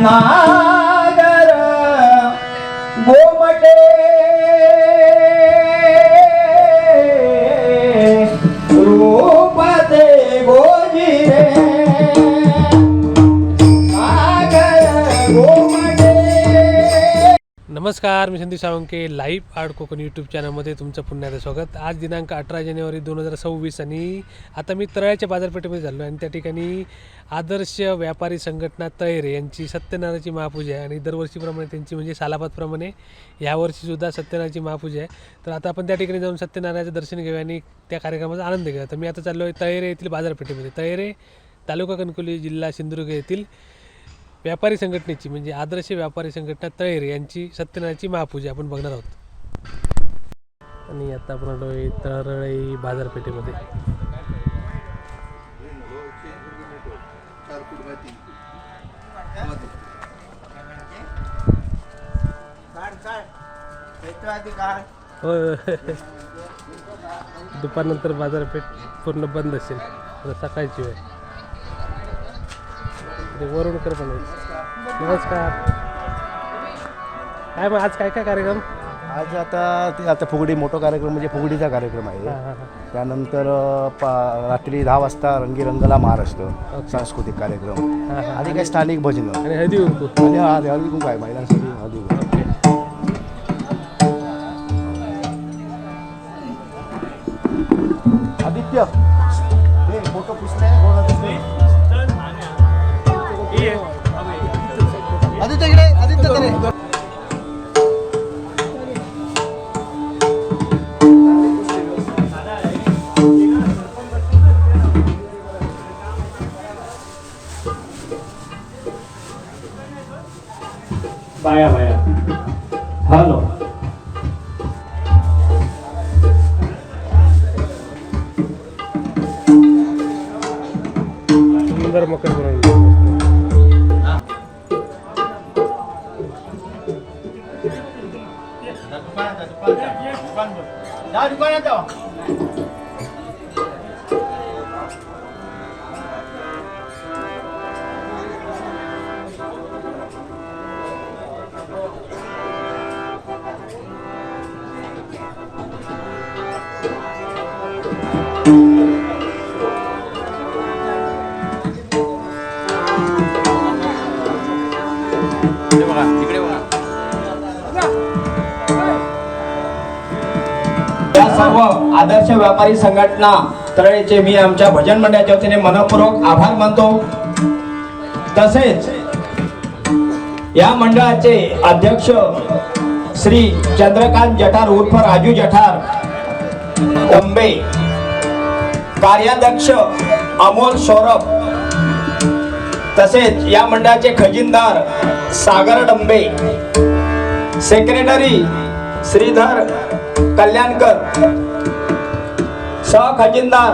नागर गोमटे रूपते गोजिरे नागर गोमटे. नमस्कार, मी Sandeep Salunkhe. Live art Konkan YouTube चॅनलमध्ये तुमचं पुन्हा एकदा स्वागत. आज दिनांक 18 जानेवारी 2026 आणि आता मी तळ्याच्या बाजारपेठेमध्ये झालो आणि त्या ठिकाणी आदर्श व्यापारी संघटना तळेरे यांची सत्यनारायणाची महापूजा आहे आणि दरवर्षीप्रमाणे त्यांची म्हणजे सालाबादप्रमाणे यावर्षीसुद्धा सत्यनारायणाची महापूजा आहे. तर आता आपण त्या ठिकाणी जाऊन सत्यनारायणाचं दर्शन घेऊया आणि त्या कार्यक्रमाचा आनंद घेऊया. तर मी आता चाललो आहे तळेरे येथील बाजारपेठेमध्ये. तळेरे तालुका कणकवली, जिल्हा सिंधुदुर्ग येथील व्यापारी संघटनेची म्हणजे आदर्श व्यापारी संघटना तळेरे यांची सत्यनारायणाची महापूजा आपण बघणार आहोत. आणि आता आपण आलो आहे तळई बाजारपेठेमध्ये. दुपारनंतर बाजारपेठ पूर्ण बंद असेल, सकाळची वेळ. वरुणकर पण आहे. नमस्कार. काय मग आज काय काय कार्यक्रम? आज आता फुगडी मोठा कार्यक्रम म्हणजे फुगडीचा कार्यक्रम आहे. त्यानंतर रात्री 10 वाजता रंगीरंगला महाराष्ट्र सांस्कृतिक कार्यक्रम आणि काही स्थानिक भजन आणि हळदी कुंकू. आणि हळदी कुंकू आहे महिलांसाठी. हळदी कुंकू आदित्य हे फोटो पुसले आदित्य इकडे. आदित्य तरी बाया बाया हॅलो. सुंदर मकर बनवली. सर्व आदर्श व्यापारी संघटना तळेचे मी आमच्या भजन मंडळाच्या वतीने मनपूर्वक आभार मानतो. तसेच या मंडळाचे अध्यक्ष श्री चंद्रकांत जठार उर्फ राजू जठार डंबे, कार्याध्यक्ष अमोल सौरभ, तसेच या मंडळाचे खजिनदार सागर डंबे, सेक्रेटरी श्रीधर कल्याणकर, सह खजिनदार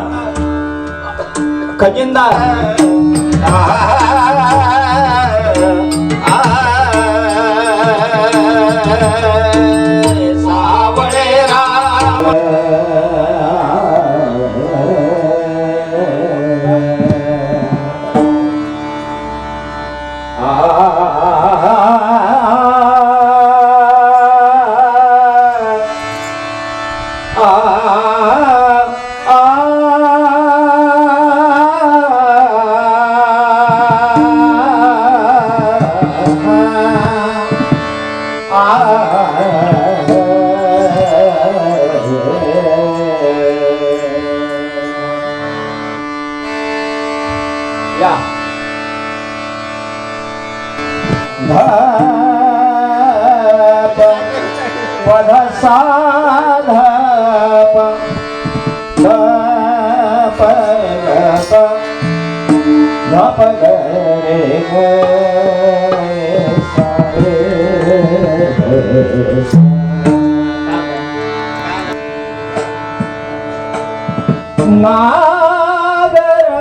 नागर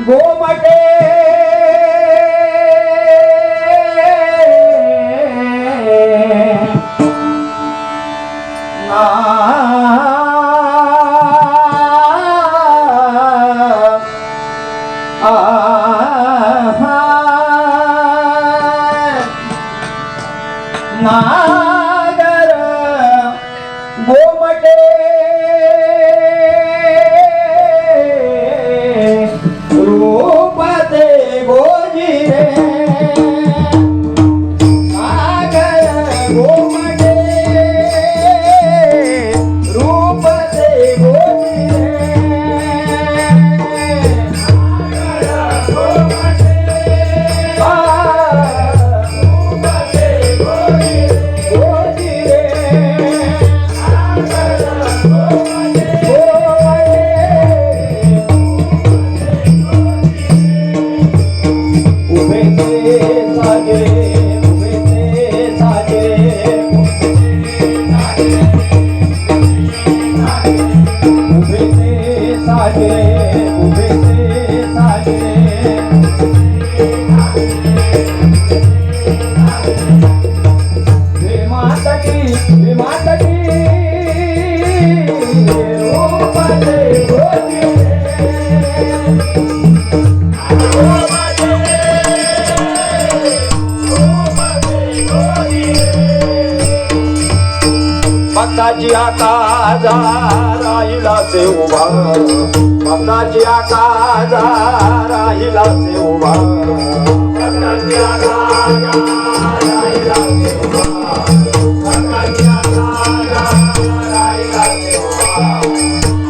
गोमटे भक्ताची आकाजा राहिलाचे उभा भक्ताची आकाजा राहिलाचे उभा भक्ताची आकाजा राहिलाचे उभा भक्ताची आकाजा राहिलाचे उभा